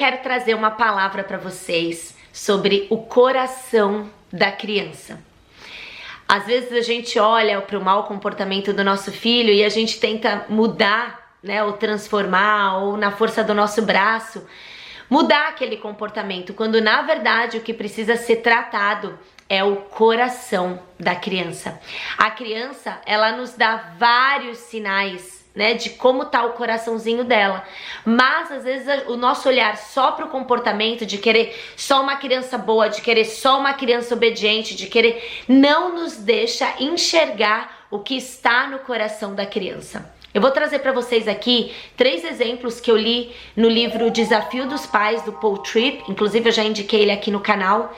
quero trazer uma palavra para vocês sobre o coração da criança. Às vezes a gente olha para o mau comportamento do nosso filho e a gente tenta mudar, né, ou transformar, ou na força do nosso braço, mudar aquele comportamento, quando na verdade o que precisa ser tratado é o coração da criança. A criança, ela nos dá vários sinais, né, de como tá o coraçãozinho dela, mas às vezes o nosso olhar só pro comportamento, de querer só uma criança boa, de querer só uma criança obediente, de querer, não nos deixa enxergar o que está no coração da criança. Eu vou trazer para vocês aqui 3 exemplos que eu li no livro Desafio dos Pais, do Paul Tripp, inclusive eu já indiquei ele aqui no canal,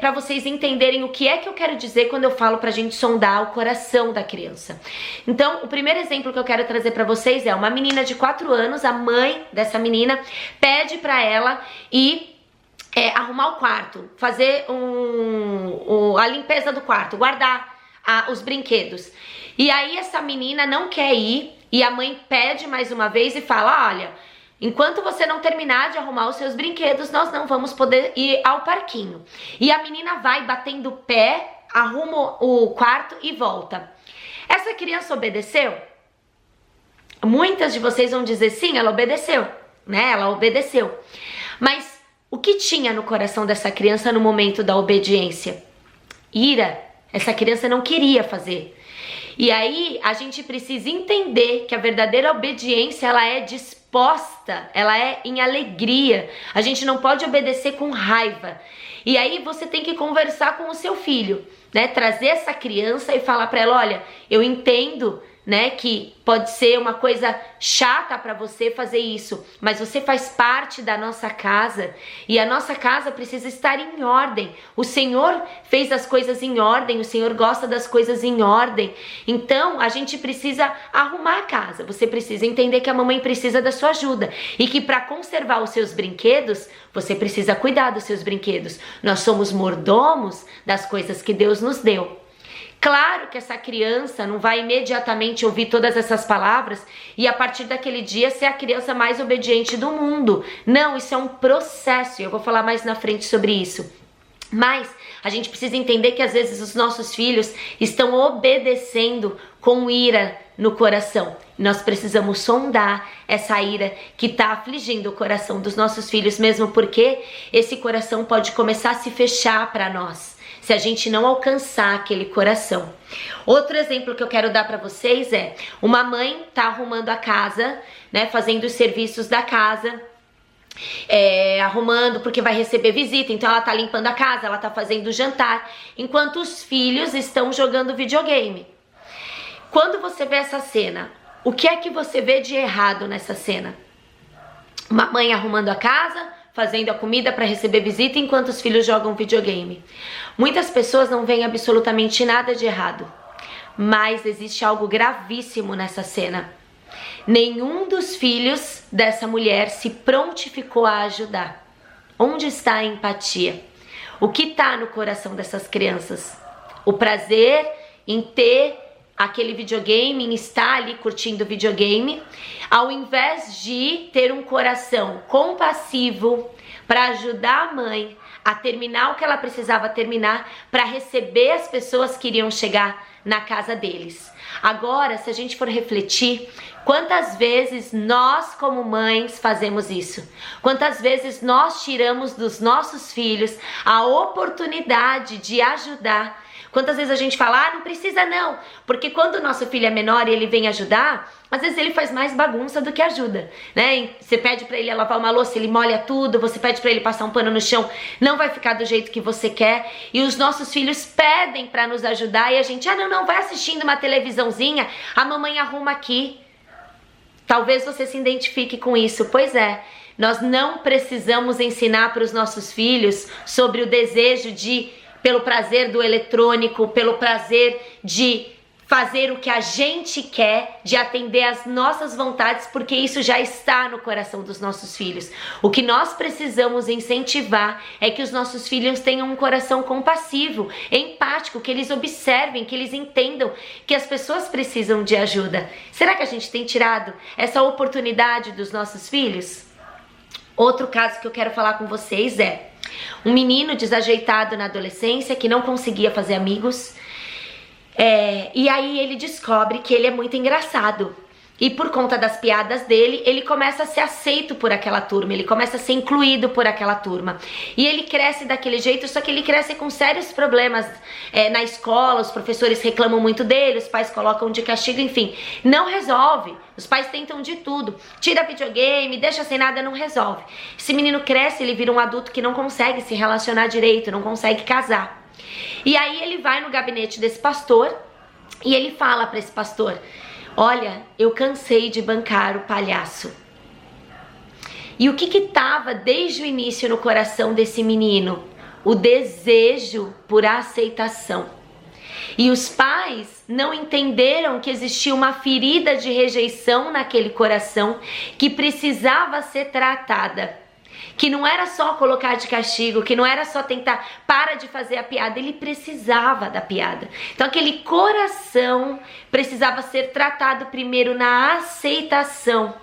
para vocês entenderem o que é que eu quero dizer quando eu falo pra gente sondar o coração da criança. Então, o primeiro exemplo que eu quero trazer para vocês é uma menina de 4 anos, a mãe dessa menina pede para ela ir arrumar o quarto, fazer a limpeza do quarto, guardar os brinquedos. E aí essa menina não quer ir e a mãe pede mais uma vez e fala: olha, enquanto você não terminar de arrumar os seus brinquedos, nós não vamos poder ir ao parquinho. E a menina vai batendo o pé, arruma o quarto e volta. Essa criança obedeceu? Muitas de vocês vão dizer sim, ela obedeceu, né? Ela obedeceu. Mas o que tinha no coração dessa criança no momento da obediência? Ira. Essa criança não queria fazer. E aí a gente precisa entender que a verdadeira obediência, ela é disposta, ela é em alegria. A gente não pode obedecer com raiva. E aí você tem que conversar com o seu filho, né? Trazer essa criança e falar para ela: olha, eu entendo, né, que pode ser uma coisa chata para você fazer isso, mas você faz parte da nossa casa e a nossa casa precisa estar em ordem. O Senhor fez as coisas em ordem, o Senhor gosta das coisas em ordem. Então a gente precisa arrumar a casa. Você precisa entender que a mamãe precisa da sua ajuda e que para conservar os seus brinquedos, você precisa cuidar dos seus brinquedos. Nós somos mordomos das coisas que Deus nos deu. Claro que essa criança não vai imediatamente ouvir todas essas palavras e a partir daquele dia ser a criança mais obediente do mundo. Não, isso é um processo e eu vou falar mais na frente sobre isso. Mas a gente precisa entender que às vezes os nossos filhos estão obedecendo com ira no coração. Nós precisamos sondar essa ira que está afligindo o coração dos nossos filhos, mesmo porque esse coração pode começar a se fechar para nós, se a gente não alcançar aquele coração. Outro exemplo que eu quero dar para vocês é: uma mãe tá arrumando a casa, né, fazendo os serviços da casa, arrumando porque vai receber visita, então ela tá limpando a casa, ela tá fazendo o jantar, enquanto os filhos estão jogando videogame. Quando você vê essa cena, o que é que você vê de errado nessa cena? Uma mãe arrumando a casa, fazendo a comida para receber visita enquanto os filhos jogam videogame. Muitas pessoas não veem absolutamente nada de errado, mas existe algo gravíssimo nessa cena. Nenhum dos filhos dessa mulher se prontificou a ajudar. Onde está a empatia? O que está no coração dessas crianças? O prazer em ter aquele videogame, em estar ali curtindo o videogame, ao invés de ter um coração compassivo para ajudar a mãe a terminar o que ela precisava terminar para receber as pessoas que iriam chegar na casa deles. Agora, se a gente for refletir, quantas vezes nós como mães fazemos isso? Quantas vezes nós tiramos dos nossos filhos a oportunidade de ajudar? Quantas vezes a gente fala: não precisa não, porque quando o nosso filho é menor e ele vem ajudar, às vezes ele faz mais bagunça do que ajuda, né? Você pede pra ele lavar uma louça, ele molha tudo, você pede pra ele passar um pano no chão, não vai ficar do jeito que você quer, e os nossos filhos pedem pra nos ajudar e a gente: não, vai assistindo uma televisãozinha, a mamãe arruma aqui. Talvez você se identifique com isso. Pois é, nós não precisamos ensinar para os nossos filhos sobre o desejo pelo prazer do eletrônico, pelo prazer de fazer o que a gente quer, de atender às nossas vontades, porque isso já está no coração dos nossos filhos. O que nós precisamos incentivar é que os nossos filhos tenham um coração compassivo, empático, que eles observem, que eles entendam que as pessoas precisam de ajuda. Será que a gente tem tirado essa oportunidade dos nossos filhos? Outro caso que eu quero falar com vocês é um menino desajeitado na adolescência que não conseguia fazer amigos. E aí ele descobre que ele é muito engraçado. E por conta das piadas dele, ele começa a ser aceito por aquela turma, ele começa a ser incluído por aquela turma. E ele cresce daquele jeito, só que ele cresce com sérios problemas na escola, os professores reclamam muito dele, os pais colocam de castigo, enfim. Não resolve, os pais tentam de tudo. Tira videogame, deixa sem nada, não resolve. Esse menino cresce, ele vira um adulto que não consegue se relacionar direito, não consegue casar. E aí ele vai no gabinete desse pastor e ele fala para esse pastor: olha, eu cansei de bancar o palhaço. E o que estava desde o início no coração desse menino? O desejo por aceitação. E os pais não entenderam que existia uma ferida de rejeição naquele coração que precisava ser tratada. Que não era só colocar de castigo, que não era só tentar, para de fazer a piada, ele precisava da piada. Então aquele coração precisava ser tratado primeiro na aceitação.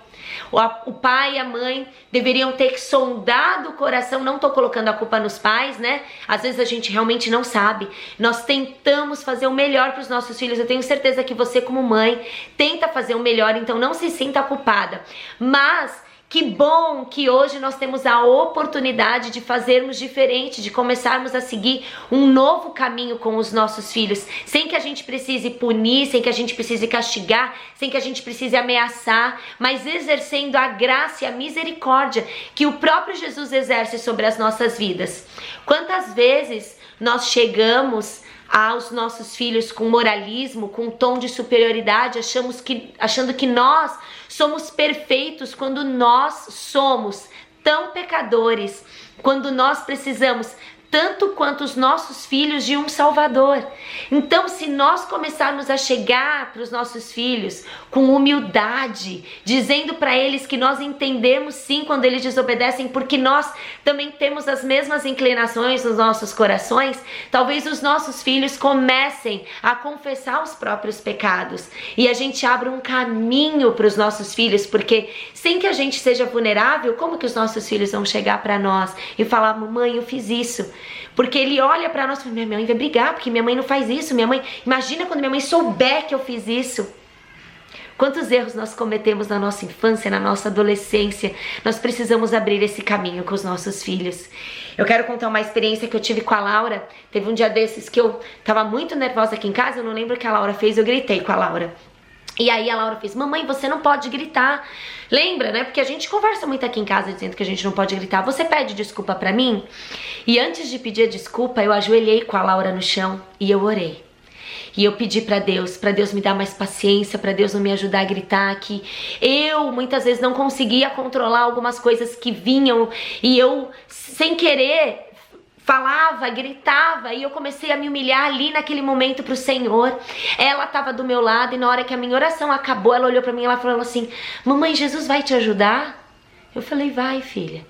O pai e a mãe deveriam ter sondado o coração. Não tô colocando a culpa nos pais, né? Às vezes a gente realmente não sabe. Nós tentamos fazer o melhor para os nossos filhos. Eu tenho certeza que você, como mãe, tenta fazer o melhor, então não se sinta culpada. Mas que bom que hoje nós temos a oportunidade de fazermos diferente, de começarmos a seguir um novo caminho com os nossos filhos, sem que a gente precise punir, sem que a gente precise castigar, sem que a gente precise ameaçar, mas exercendo a graça e a misericórdia que o próprio Jesus exerce sobre as nossas vidas. Quantas vezes nós chegamos aos nossos filhos com moralismo, com um tom de superioridade, achando que nós somos perfeitos, quando nós somos tão pecadores, quando nós precisamos tanto quanto os nossos filhos de um Salvador. Então, se nós começarmos a chegar para os nossos filhos com humildade, dizendo para eles que nós entendemos sim quando eles desobedecem, porque nós também temos as mesmas inclinações nos nossos corações, talvez os nossos filhos comecem a confessar os próprios pecados e a gente abra um caminho para os nossos filhos, porque sem que a gente seja vulnerável, como que os nossos filhos vão chegar para nós e falar: mamãe, eu fiz isso? Porque ele olha pra nós e fala: minha mãe vai brigar porque minha mãe não faz isso, minha mãe, imagina quando minha mãe souber que eu fiz isso. Quantos erros nós cometemos na nossa infância, na nossa adolescência. Nós precisamos abrir esse caminho com os nossos filhos. Eu quero contar uma experiência que eu tive com a Laura. Teve um dia desses que eu tava muito nervosa aqui em casa, eu não lembro o que a Laura fez, eu gritei com a Laura. E aí a Laura fez: mamãe, você não pode gritar. Lembra, né? Porque a gente conversa muito aqui em casa dizendo que a gente não pode gritar. Você pede desculpa pra mim? E antes de pedir a desculpa, eu ajoelhei com a Laura no chão e eu orei. E eu pedi pra Deus me dar mais paciência, pra Deus não me ajudar a gritar, que eu muitas vezes não conseguia controlar algumas coisas que vinham e eu, sem querer, falava, gritava, e eu comecei a me humilhar ali naquele momento pro Senhor. Ela tava do meu lado e na hora que a minha oração acabou, ela olhou pra mim e ela falou assim: mamãe, Jesus vai te ajudar? Eu falei: vai, filha.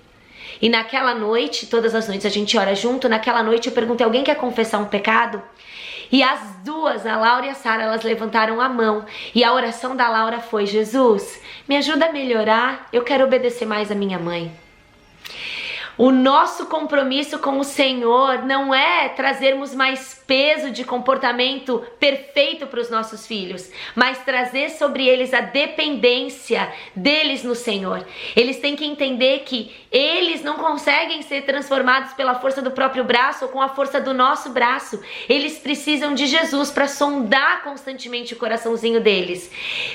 E naquela noite, todas as noites a gente ora junto, naquela noite eu perguntei: alguém quer confessar um pecado? E as duas, a Laura e a Sara, elas levantaram a mão. E a oração da Laura foi: Jesus, me ajuda a melhorar, eu quero obedecer mais a minha mãe. O nosso compromisso com o Senhor não é trazermos mais peso de comportamento perfeito para os nossos filhos, mas trazer sobre eles a dependência deles no Senhor. Eles têm que entender que eles não conseguem ser transformados pela força do próprio braço ou com a força do nosso braço. Eles precisam de Jesus para sondar constantemente o coraçãozinho deles.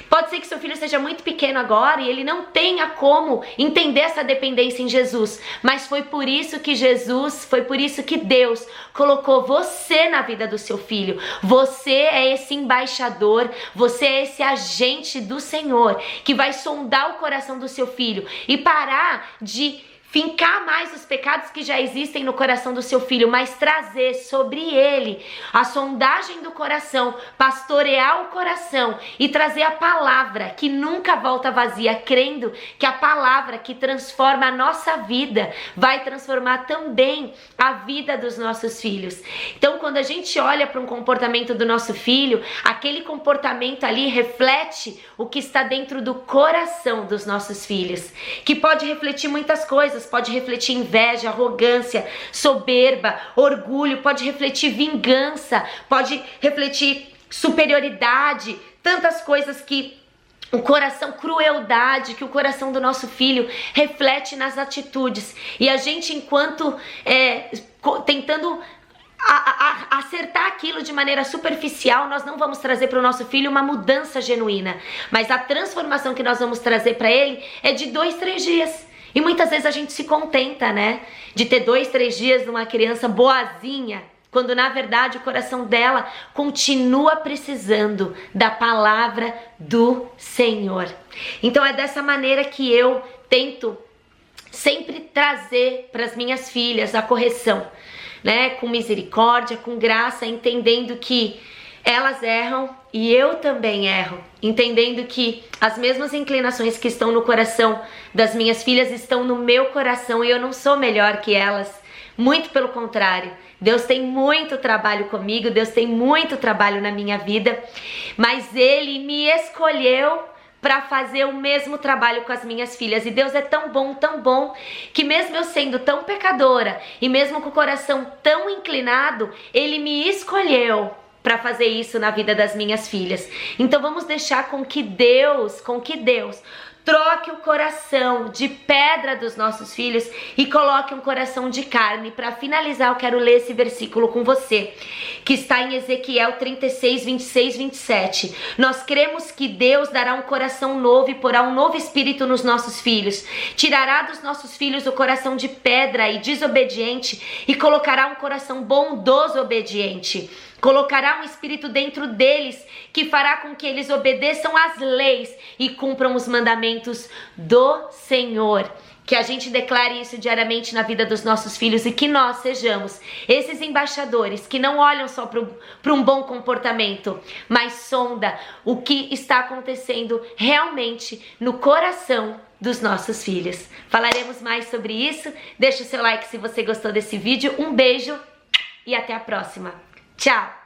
Pode ser que seu filho seja muito pequeno agora e ele não tenha como entender essa dependência em Jesus, mas foi por isso que Deus colocou você na vida do seu filho. Você é esse embaixador, você é esse agente do Senhor que vai sondar o coração do seu filho e parar de fincar mais os pecados que já existem no coração do seu filho, mas trazer sobre ele a sondagem do coração, pastorear o coração e trazer a palavra que nunca volta vazia, crendo que a palavra que transforma a nossa vida vai transformar também a vida dos nossos filhos. Então, quando a gente olha para um comportamento do nosso filho, aquele comportamento ali reflete o que está dentro do coração dos nossos filhos, que pode refletir muitas coisas, coisas, pode refletir inveja, arrogância, soberba, orgulho, pode refletir vingança, pode refletir superioridade, tantas coisas que o coração, crueldade, que o coração do nosso filho reflete nas atitudes. E a gente, enquanto tentando acertar aquilo de maneira superficial, nós não vamos trazer para o nosso filho uma mudança genuína. Mas a transformação que nós vamos trazer para ele é de 2, 3 dias. E muitas vezes a gente se contenta, né? De ter 2, 3 dias de uma criança boazinha, quando na verdade o coração dela continua precisando da palavra do Senhor. Então é dessa maneira que eu tento sempre trazer para as minhas filhas a correção, né? Com misericórdia, com graça, entendendo que elas erram e eu também erro, entendendo que as mesmas inclinações que estão no coração das minhas filhas estão no meu coração e eu não sou melhor que elas. Muito pelo contrário, Deus tem muito trabalho comigo, Deus tem muito trabalho na minha vida, mas Ele me escolheu para fazer o mesmo trabalho com as minhas filhas. E Deus é tão bom, que mesmo eu sendo tão pecadora e mesmo com o coração tão inclinado, Ele me escolheu para fazer isso na vida das minhas filhas. Então vamos deixar com que Deus troque o coração de pedra dos nossos filhos e coloque um coração de carne. Para finalizar, eu quero ler esse versículo com você, que está em Ezequiel 36, 26, 27. Nós cremos que Deus dará um coração novo e porá um novo espírito nos nossos filhos. Tirará dos nossos filhos o coração de pedra e desobediente e colocará um coração bondoso e obediente. Colocará um espírito dentro deles que fará com que eles obedeçam às leis e cumpram os mandamentos do Senhor. Que a gente declare isso diariamente na vida dos nossos filhos e que nós sejamos esses embaixadores que não olham só para um bom comportamento, mas sonda o que está acontecendo realmente no coração dos nossos filhos. Falaremos mais sobre isso. Deixa o seu like se você gostou desse vídeo. Um beijo e até a próxima. Tchau!